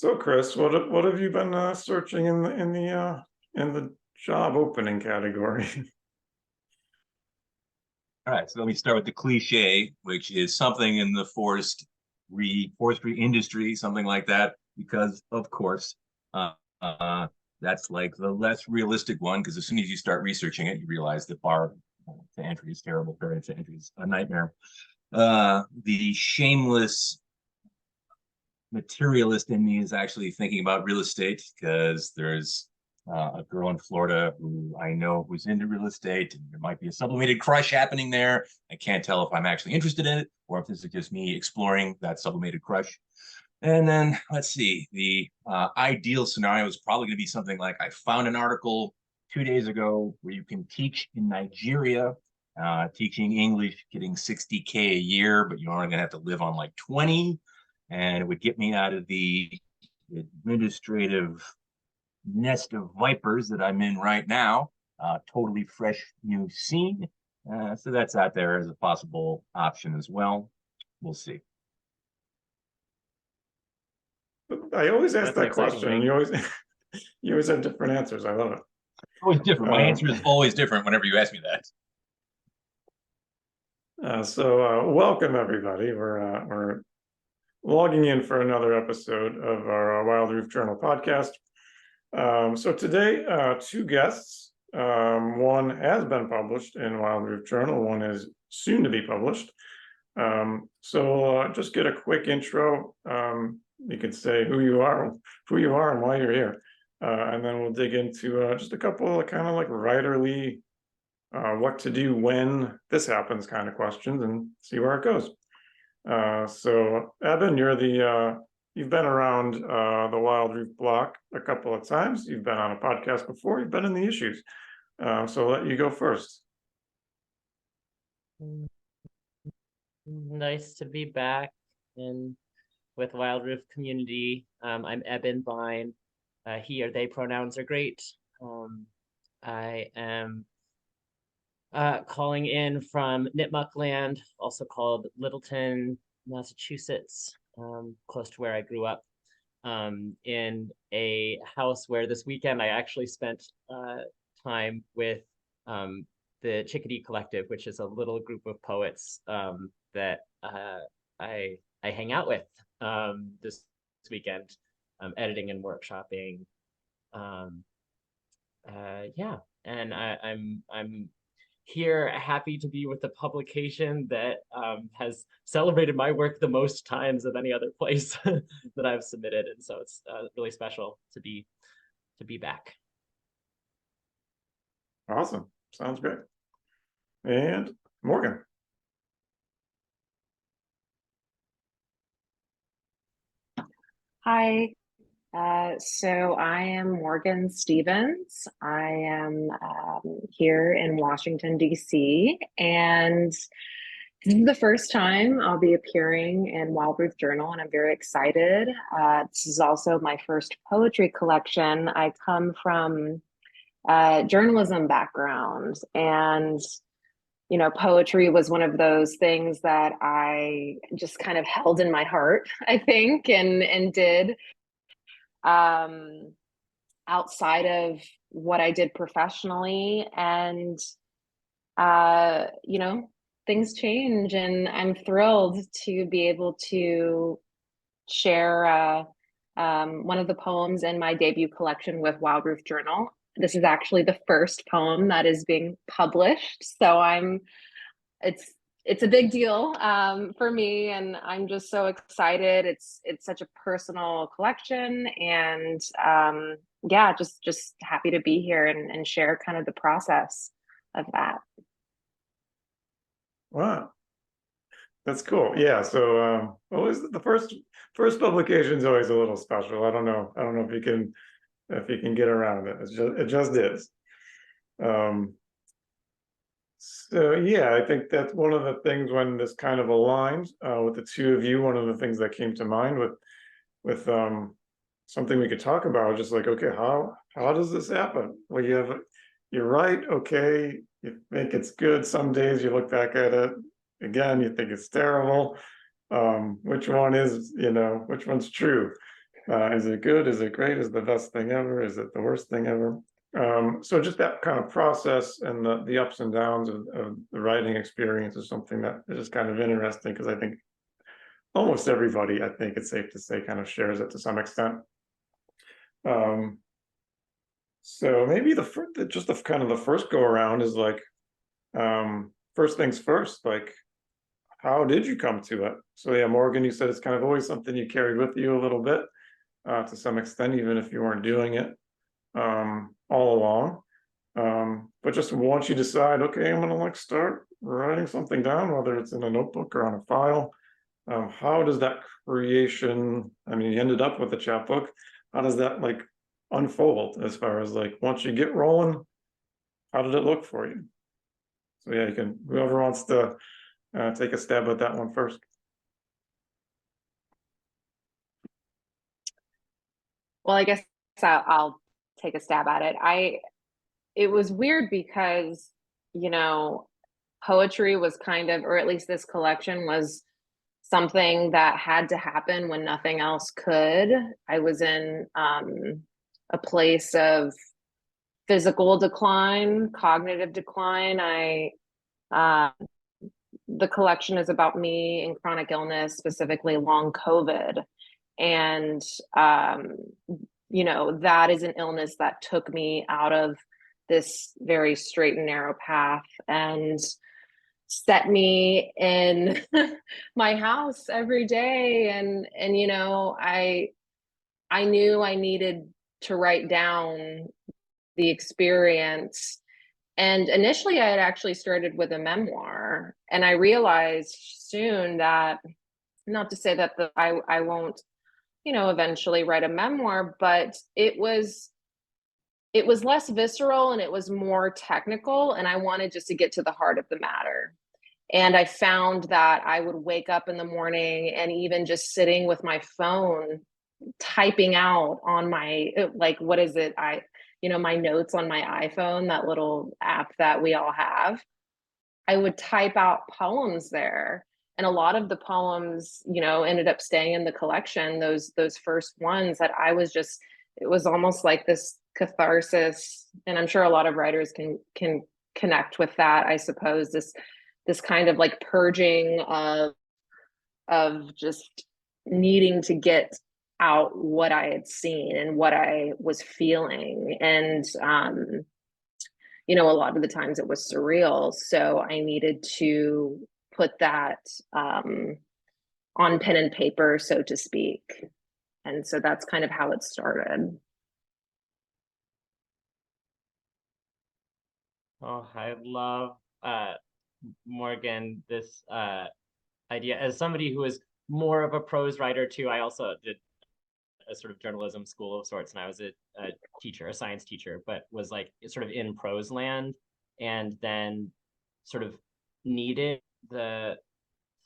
So, Chris, what have you been searching in the job opening category? All right, so let me start with the cliche, which is something in the forestry industry, something like that, because of course, uh, uh, that's like the less realistic one. Because as soon as you start researching it, you realize that bar to entry is terrible, barrier to entry is a nightmare. The shameless materialist in me is actually thinking about real estate because there's a girl in Florida who I know who's into real estate, and there might be a sublimated crush happening there. I can't tell if I'm actually interested in it or if this is just me exploring that sublimated crush. And then let's see, the ideal scenario is probably going to be something like I found an article 2 days ago where you can teach in Nigeria, teaching English, getting 60K a year, but you're only going to have to live on like 20, and it would get me out of the administrative nest of vipers that I'm in right now. Totally fresh new scene. So that's out there as a possible option as well. We'll see. I always ask That's an that exciting question, and break. you always have different answers. I love it. Always different. My answer is always different whenever you ask me that. Welcome everybody. We're logging in for another episode of our Wild Roof Journal podcast. So today, two guests. One has been published in Wild Roof Journal. One is soon to be published. Just get a quick intro. You can say who you are, and why you're here, and then we'll dig into just a couple of kind of like writerly, what to do when this happens kind of questions, and see where it goes. So Eben, you've been around the Wild Roof block a couple of times. You've been on a podcast before. You've been in the issues. So I'll let you go first. Nice to be back in with Wild Roof community. I'm Eben Bein. He or they pronouns are great. I am calling in from Nipmuc land, also called Littleton, Massachusetts, close to where I grew up, in a house where this weekend I actually spent time with the Chickadee Collective, which is a little group of poets that I hang out with this weekend, editing and workshopping. Yeah, and I'm here happy to be with the publication that has celebrated my work the most times of any other place that I've submitted, and so it's really special to be back. Awesome. Sounds great. And Morgan. Hi, so I am Morgan Stevens. I am here in Washington, D.C., and this is the first time I'll be appearing in Wild Roof Journal, and I'm very excited. This is also my first poetry collection. I come from journalism background, and poetry was one of those things that I just kind of held in my heart, I think, and did outside of what I did professionally. And things change, and I'm thrilled to be able to share one of the poems in my debut collection with Wild Roof Journal. This is actually the first poem that is being published, so it's a big deal for me, and I'm just so excited. It's such a personal collection, and yeah, just happy to be here and share kind of the process of that. Wow, that's cool. Yeah. So always the first publication is always a little special. I don't know if you can get around it. It just is. So yeah, I think that's one of the things when this kind of aligns with the two of you. One of the things that came to mind with something we could talk about, just like, okay, how does this happen? Well, you're right. Okay, you think it's good. Some days you look back at it again, you think it's terrible. Which one is, which one's true? Is it good? Is it great? Is it the best thing ever? Is it the worst thing ever? So just that kind of process and the ups and downs of the writing experience is something that is just kind of interesting, because I think almost everybody, I think it's safe to say, kind of shares it to some extent. So maybe just the kind of the first go around is like, first things first, like, how did you come to it? So yeah, Morgan, you said it's kind of always something you carried with you a little bit, to some extent, even if you weren't doing it all along. But just once you decide, okay, I'm gonna like start writing something down, whether it's in a notebook or on a file, how does that creation, I mean, you ended up with a chapbook, how does that like unfold, as far as like once you get rolling, how did it look for you? So yeah, you can, whoever wants to take a stab at that one first. Well, I guess I'll take a stab at it. It was weird because, you know, poetry was kind of, or at least this collection was something that had to happen when nothing else could. I was in a place of physical decline, cognitive decline. The collection is about me and chronic illness, specifically long COVID. And, you know, that is an illness that took me out of this very straight and narrow path and set me in my house every day. And, you know, I knew I needed to write down the experience. And initially, I had actually started with a memoir, and I realized soon that, not to say that I won't, you know, eventually write a memoir, but it was less visceral and it was more technical, and I wanted just to get to the heart of the matter. And I found that I would wake up in the morning and even just sitting with my phone, typing out on my, like, what is it? You know, my notes on my iPhone, that little app that we all have, I would type out poems there. And a lot of the poems, you know, ended up staying in the collection, those first ones that I was just, it was almost like this catharsis. And I'm sure a lot of writers can connect with that, I suppose, this kind of like purging of just needing to get out what I had seen and what I was feeling. And you know, a lot of the times it was surreal. So I needed to put that on pen and paper, so to speak. And so that's kind of how it started. Oh, I love Morgan, this idea. As somebody who is more of a prose writer too, I also did a sort of journalism school of sorts, and I was a teacher, a science teacher, but was like sort of in prose land, and then sort of needed the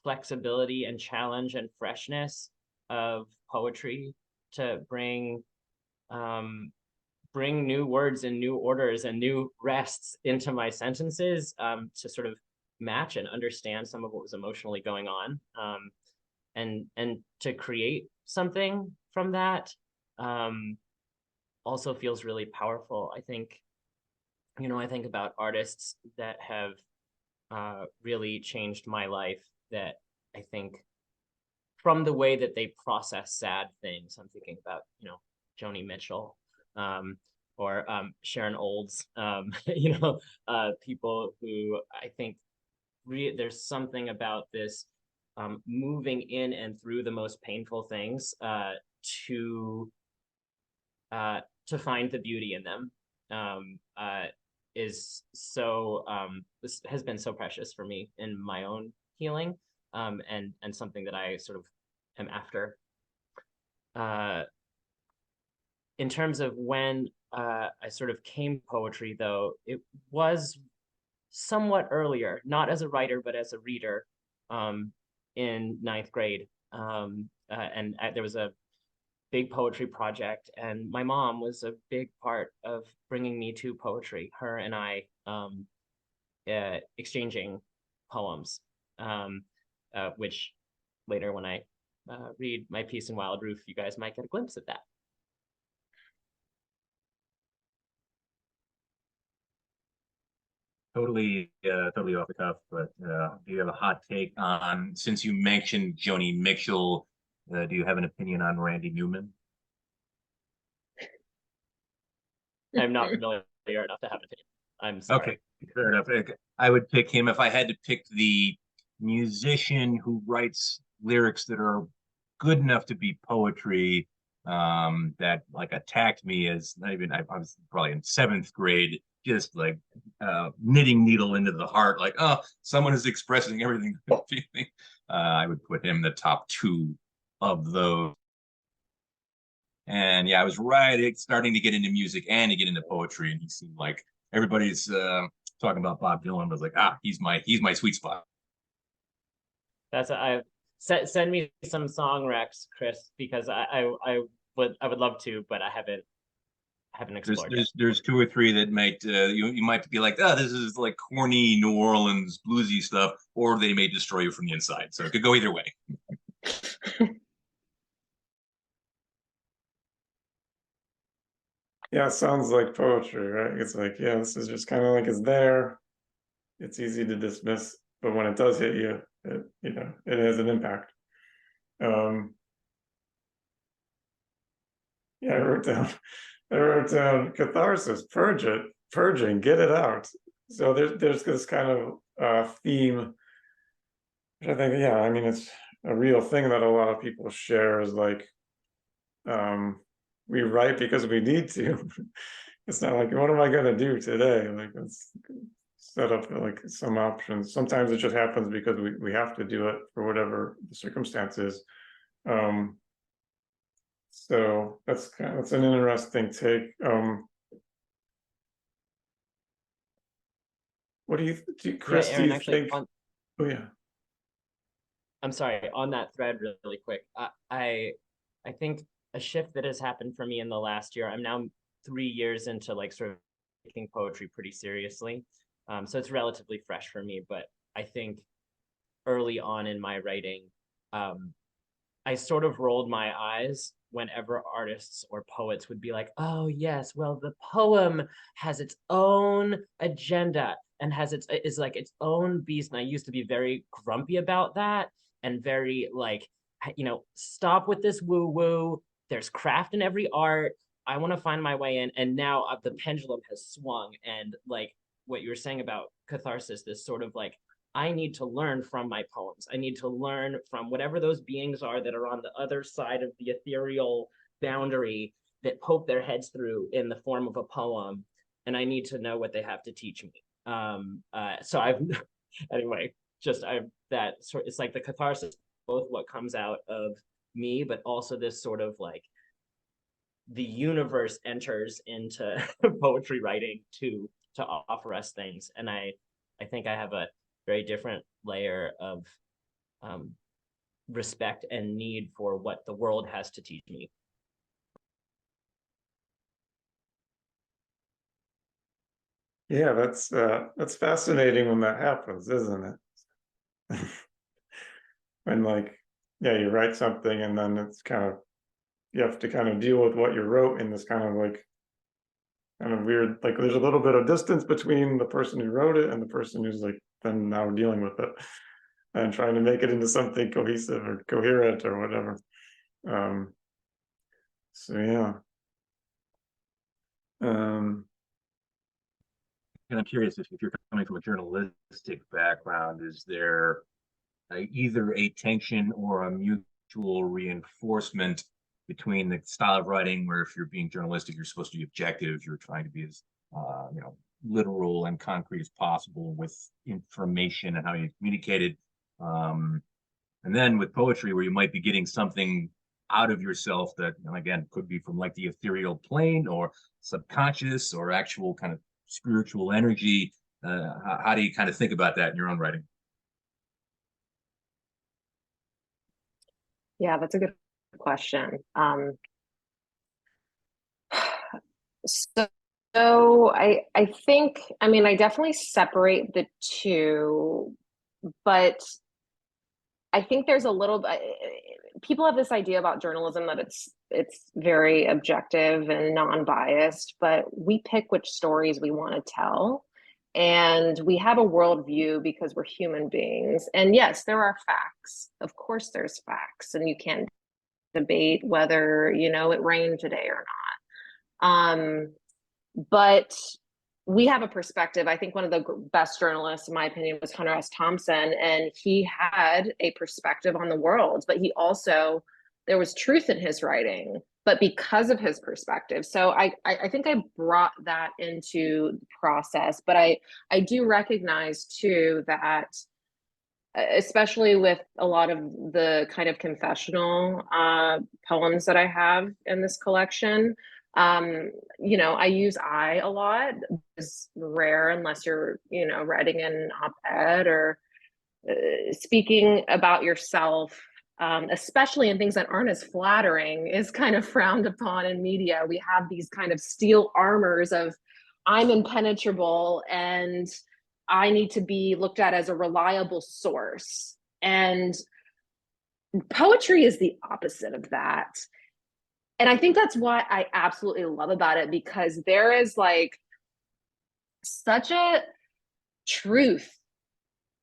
flexibility and challenge and freshness of poetry to bring new words and new orders and new rests into my sentences, to sort of match and understand some of what was emotionally going on, and to create something from that, also feels really powerful. I think, you know, I think about artists that have really changed my life, that I think from the way that they process sad things. I'm thinking about, you know, Joni Mitchell, or Sharon Olds, you know, people who I think there's something about this moving in and through the most painful things to find the beauty in them, is so this has been so precious for me in my own healing, and something that I sort of am after. In terms of when I sort of came to poetry, though, it was somewhat earlier, not as a writer, but as a reader, in ninth grade. There was a big poetry project, and my mom was a big part of bringing me to poetry. Her and I exchanging poems, which later, when I read my piece in Wild Roof, you guys might get a glimpse of that. Totally off the cuff, but do you have a hot take on, since you mentioned Joni Mitchell, do you have an opinion on Randy Newman? I'm not familiar enough to have an opinion. I'm sorry. Okay, fair enough. I would pick him if I had to pick the musician who writes lyrics that are good enough to be poetry, that like attacked me as not even, I was probably in 7th grade, just like knitting needle into the heart, like, oh, someone is expressing everything they're feeling. I would put him in the top 2 of those. And yeah, I was starting to get into music and to get into poetry, and he seemed like everybody's talking about Bob Dylan. Was like, he's my sweet spot. That's send me some song recs, Chris, because I would love to, but I haven't explored yet. There's 2 or 3 that might you might be like, oh, this is like corny New Orleans bluesy stuff, or they may destroy you from the inside. So it could go either way. Yeah, it sounds like poetry, right? It's like, yeah, this is just kind of like it's there. It's easy to dismiss, but when it does hit you, it has an impact. Yeah, I wrote down catharsis, purging, get it out. So there's this kind of theme, which I think, yeah, I mean, it's a real thing that a lot of people share, is like, we write because we need to. It's not like, what am I gonna do today? Like, let's set up like some options. Sometimes it just happens because we have to do it for whatever the circumstances. So that's an interesting take. What do you Chris, Aaron, do you think? Oh yeah. I'm sorry, on that thread really quick. I think a shift that has happened for me in the last year, I'm now 3 years into like sort of taking poetry pretty seriously. So it's relatively fresh for me, but I think early on in my writing, I sort of rolled my eyes whenever artists or poets would be like, oh yes, well, the poem has its own agenda and is like its own beast. And I used to be very grumpy about that and very like, stop with this woo-woo. There's craft in every art. I want to find my way in. And now the pendulum has swung, and like what you were saying about catharsis, this sort of like, I need to learn from my poems. I need to learn from whatever those beings are that are on the other side of the ethereal boundary that poke their heads through in the form of a poem. And I need to know what they have to teach me. So I've, anyway, it's like the catharsis, both what comes out of me, but also this sort of like, the universe enters into poetry writing to offer us things. And I think I have a very different layer of respect and need for what the world has to teach me. Yeah, that's fascinating when that happens, isn't it? When like, yeah, you write something and then it's kind of, you have to kind of deal with what you wrote in this kind of weird, like there's a little bit of distance between the person who wrote it and the person who's like then now dealing with it and trying to make it into something cohesive or coherent or whatever. So yeah. And I'm curious if you're coming from a journalistic background, is there either a tension or a mutual reinforcement between the style of writing, where if you're being journalistic, you're supposed to be objective, you're trying to be as literal and concrete as possible with information and how you communicate it, and then with poetry, where you might be getting something out of yourself that, again, could be from like the ethereal plane or subconscious or actual kind of spiritual energy. How do you kind of think about that in your own writing? Yeah, that's a good question. So I think, I mean, I definitely separate the two, but I think there's a little bit, people have this idea about journalism that it's very objective and non-biased, but we pick which stories we want to tell. And we have a worldview because we're human beings. And yes, there are facts. Of course there's facts, and you can't debate whether, you know, it rained today or not. But we have a perspective. I think one of the best journalists, in my opinion, was Hunter S. Thompson, and he had a perspective on the world, but he also, there was truth in his writing, but because of his perspective. So I think I brought that into the process, but I do recognize too that, especially with a lot of the kind of confessional poems that I have in this collection, you know, I use I a lot. It's rare unless you're, you know, writing an op-ed or speaking about yourself, especially in things that aren't as flattering, is kind of frowned upon in media. We have these kind of steel armors of I'm impenetrable and I need to be looked at as a reliable source. And poetry is the opposite of that. And I think that's what I absolutely love about it, because there is like such a truth.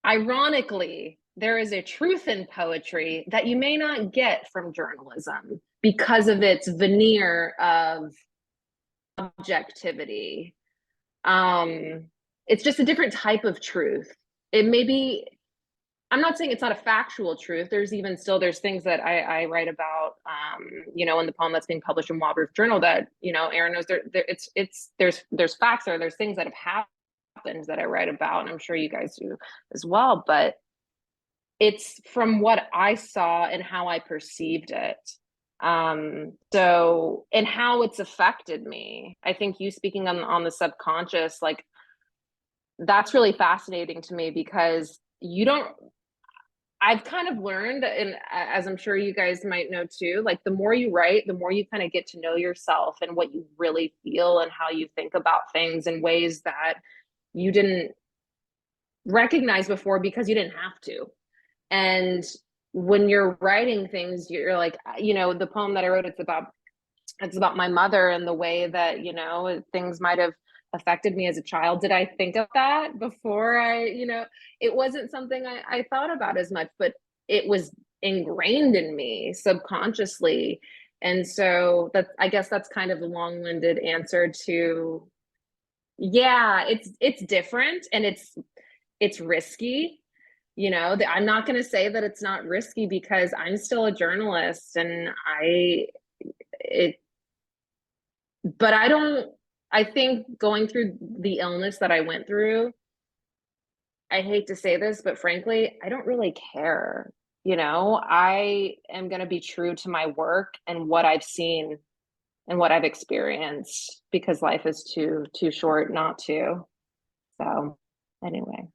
Ironically, there is a truth in poetry that you may not get from journalism because of its veneer of objectivity. It's just a different type of truth. It may be, I'm not saying it's not a factual truth. There's things that I write about, you know, in the poem that's being published in Wild Roof Journal that, you know, Aaron knows there's facts there. There's things that have happened that I write about, and I'm sure you guys do as well, but it's from what I saw and how I perceived it. So, and how it's affected me. I think you speaking on the subconscious, like, that's really fascinating to me, because I've kind of learned, and as I'm sure you guys might know too, like the more you write, the more you kind of get to know yourself and what you really feel and how you think about things in ways that you didn't recognize before because you didn't have to. And when you're writing things, you're like, you know, the poem that I wrote, it's about my mother and the way that, you know, things might have affected me as a child. Did I think of that before you know, it wasn't something I thought about as much, but it was ingrained in me subconsciously. And so I guess that's kind of a long-winded answer to, yeah, it's different and it's risky. You know, I'm not going to say that it's not risky, because I'm still a journalist, and but I think going through the illness that I went through, I hate to say this, but frankly, I don't really care. You know, I am going to be true to my work and what I've seen and what I've experienced, because life is too short not to. So anyway.